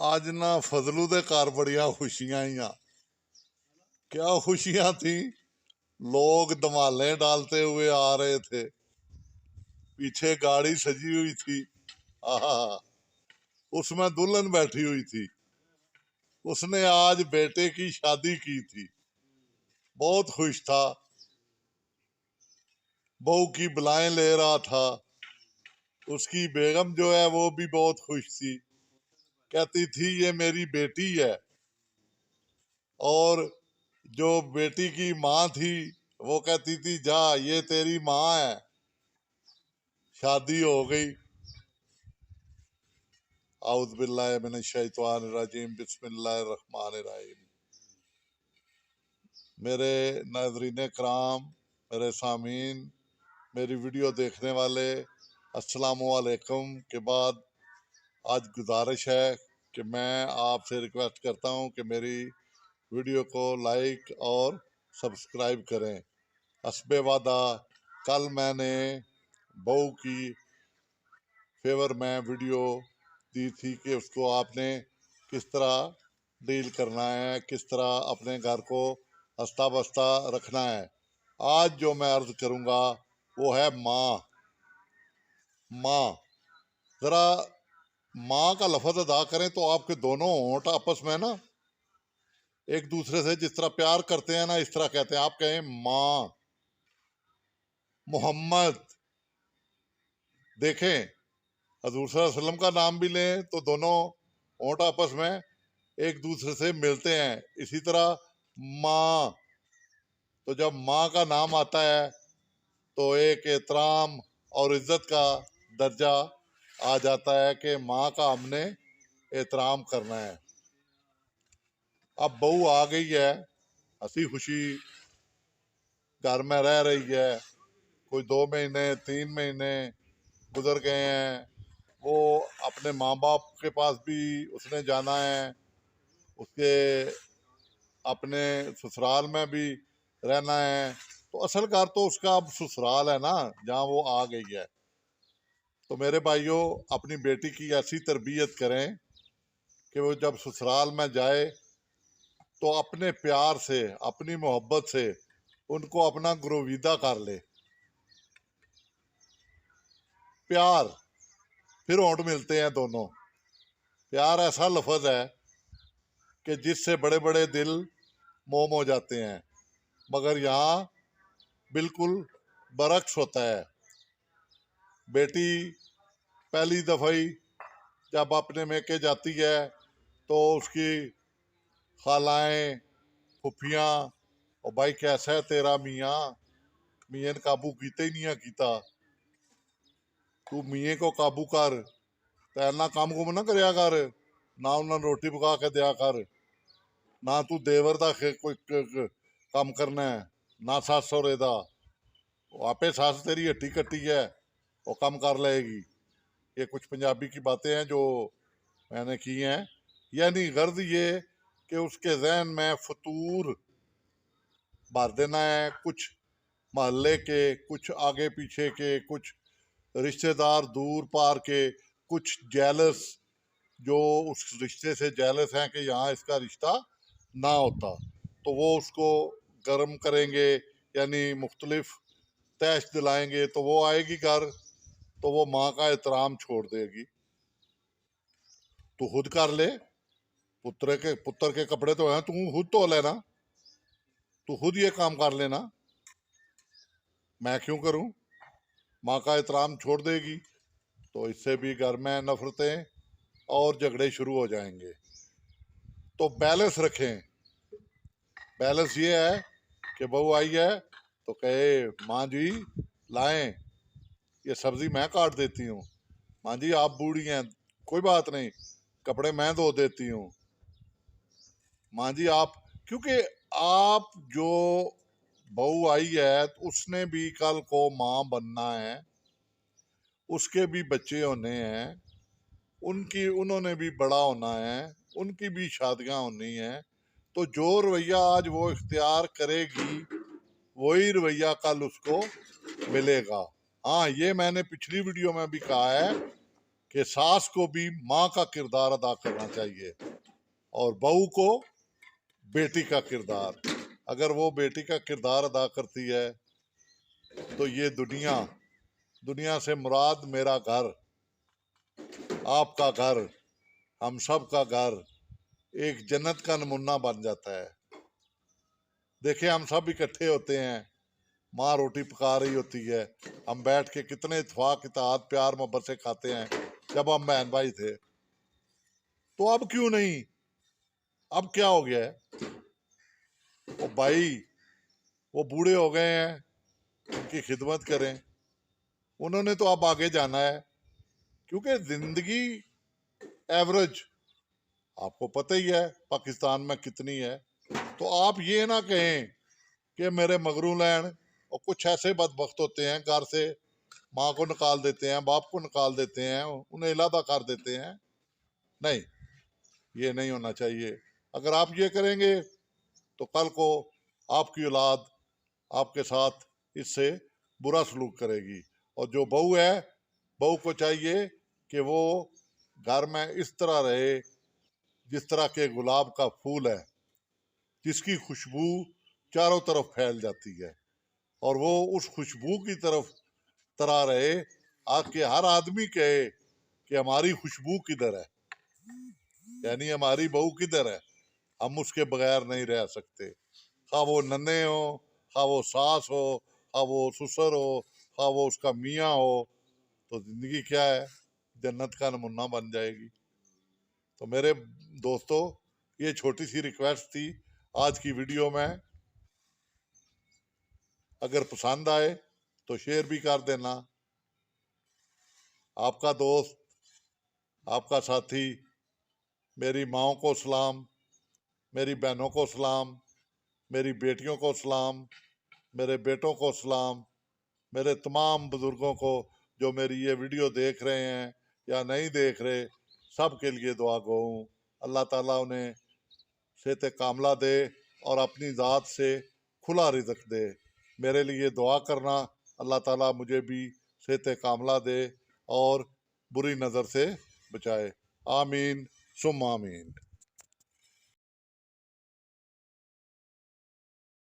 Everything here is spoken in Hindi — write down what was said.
आज ना फजलू दे घर बड़िया खुशियां ही। क्या खुशियां थी। लोग धमाले डालते हुए आ रहे थे, पीछे गाड़ी सजी हुई थी। आहा, उसमें दुल्हन बैठी हुई थी। उसने आज बेटे की शादी की थी। बहुत खुश था। बहू की बलाएं ले रहा था। उसकी बेगम जो है वो भी बहुत खुश थी। कहती थी ये मेरी बेटी है। और जो बेटी की माँ थी वो कहती थी जा ये तेरी माँ है। शादी हो गई। औज़ु बिल्लाहि मिनश शैतानिर रजीम, बिस्मिल्लाहिर रहमानिर रहीम। मेरे नाज़रीन कराम, मेरे सामीन, मेरी वीडियो देखने वाले, अस्सलामु अलैकुम के बाद आज गुजारिश है कि मैं आपसे रिक्वेस्ट करता हूं कि मेरी वीडियो को लाइक और सब्सक्राइब करें। हस्बे वादा कल मैंने बहू की फेवर में वीडियो दी थी कि उसको आपने किस तरह डील करना है, किस तरह अपने घर को हंसता बसता रखना है। आज जो मैं अर्ज करूंगा वो है माँ। माँ, जरा माँ का लफ्ज अदा करें तो आपके दोनों होंठ आपस में ना एक दूसरे से जिस तरह प्यार करते हैं ना, इस तरह कहते हैं। आप कहें माँ मोहम्मद। देखें, हजूर सल्लल्लाहु अलैहि वसल्लम का नाम भी लें तो दोनों होंठ आपस में एक दूसरे से मिलते हैं। इसी तरह माँ, तो जब माँ का नाम आता है तो एक एहतराम और इज्जत का दर्जा आ जाता है कि माँ का हमने एहतराम करना है। अब बहू आ गई है, हंसी खुशी घर में रह रही है। कोई 2 महीने 3 महीने गुजर गए हैं। वो अपने माँ बाप के पास भी उसने जाना है, उसके अपने ससुराल में भी रहना है। तो असल घर तो उसका अब ससुराल है ना, जहाँ वो आ गई है। तो मेरे भाइयों, अपनी बेटी की ऐसी तरबियत करें कि वो जब ससुराल में जाए तो अपने प्यार से, अपनी मोहब्बत से उनको अपना गुरोविदा कर ले। प्यार, फिर होंठ मिलते हैं दोनों। प्यार ऐसा लफ्ज है कि जिससे बड़े बड़े दिल मोम हो जाते हैं, मगर यहाँ बिल्कुल बरक्स होता है। बेटी पहली दफ़ा ही जब अपने मेके जाती है तो उसकी खालाएं, फुफियाँ, और भाई कैसा है तेरा मियाँ, मियाँ ने काबू कीते ही नहीं कीता, तू मियाँ को काबू कर, तैरना काम कुम ना करया कर, ना उन्होंने रोटी पका के दिया कर, ना तू देवर दा कोई काम करना है, ना सस सौरे दा। आपे सस तेरी हट्टी कट्टी है, वो कम कर लेगी। ये कुछ पंजाबी की बातें हैं जो मैंने की हैं। यानी गर्ज ये कि उसके जहन में फतूर भर देना है। कुछ मोहल्ले के, कुछ आगे पीछे के, कुछ रिश्तेदार दूर पार के, कुछ जेलस जो उस रिश्ते से जेलस हैं कि यहाँ इसका रिश्ता ना होता, तो वो उसको गर्म करेंगे, यानी मुख्तलिफ तैश दिलाएंगे। तो वो आएगी घर तो वो माँ का एहतराम छोड़ देगी। तू खुद कर ले, पुत्र के कपड़े तो हैं, तू खुद धो लेना, तू खुद ये काम कर लेना, मैं क्यों करूं। माँ का एहतराम छोड़ देगी तो इससे भी घर में नफरतें और झगड़े शुरू हो जाएंगे। तो बैलेंस रखें। बैलेंस ये है कि बहू आई है तो कहे माँ जी लाएं, ये सब्जी मैं काट देती हूँ। माँ जी आप बूढ़ी हैं, कोई बात नहीं, कपड़े मैं धो देती हूँ। माँ जी आप, क्योंकि आप जो बहू आई है उसने भी कल को माँ बनना है, उसके भी बच्चे होने हैं, उन्होंने भी बड़ा होना है, उनकी भी शादियां होनी है। तो जो रवैया आज वो इख्तियार करेगी वही रवैया कल उसको मिलेगा। हाँ, ये मैंने पिछली वीडियो में भी कहा है कि सास को भी माँ का किरदार अदा करना चाहिए और बहू को बेटी का किरदार। अगर वो बेटी का किरदार अदा करती है तो ये दुनिया से मुराद मेरा घर, आपका घर, हम सब का घर एक जन्नत का नमूना बन जाता है। देखिए, हम सब इकट्ठे होते हैं, माँ रोटी पका रही होती है, हम बैठ के कितने इत्तेफाक इत्तेहाद प्यार मोहब्बत से खाते हैं जब हम बहन भाई थे। तो अब क्यों नहीं? अब क्या हो गया है? वो भाई वो बूढ़े हो गए हैं, उनकी खिदमत करें। उन्होंने तो अब आगे जाना है, क्योंकि जिंदगी एवरेज आपको पता ही है पाकिस्तान में कितनी है। तो आप ये ना कहें कि मेरे मगरू लैन। और कुछ ऐसे बदबख्त होते हैं, घर से माँ को निकाल देते हैं, बाप को निकाल देते हैं, उन्हें इलादा कर देते हैं। नहीं, ये नहीं होना चाहिए। अगर आप ये करेंगे तो कल को आपकी औलाद आपके साथ इससे बुरा सलूक करेगी। और जो बहू है, बहू को चाहिए कि वो घर में इस तरह रहे जिस तरह के गुलाब का फूल है, जिसकी खुशबू चारों तरफ फैल जाती है, और वो उस खुशबू की तरह रहे आके हर आदमी कहे कि हमारी खुशबू किधर है, यानी हमारी बहू किधर है, हम उसके बगैर नहीं रह सकते। खा वो नन्हे हो, खा वो सास हो, खा वो ससुर हो, खा वो उसका मियाँ हो, तो जिंदगी क्या है, जन्नत का नमूना बन जाएगी। तो मेरे दोस्तों, ये छोटी सी रिक्वेस्ट थी आज की वीडियो में। अगर पसंद आए तो शेयर भी कर देना। आपका दोस्त, आपका साथी, मेरी माँओं को सलाम, मेरी बहनों को सलाम, मेरी बेटियों को सलाम, मेरे बेटों को सलाम, मेरे तमाम बुजुर्गों को जो मेरी ये वीडियो देख रहे हैं या नहीं देख रहे, सब के लिए दुआ गो हूँ। अल्लाह ताला उन्हें सेहत कामला दे और अपनी ज़ात से खुला रिज़्क दे। मेरे लिए दुआ करना, अल्लाह ताला मुझे भी सेहत कामला दे और बुरी नज़र से बचाए। आमीन सुम आमीन।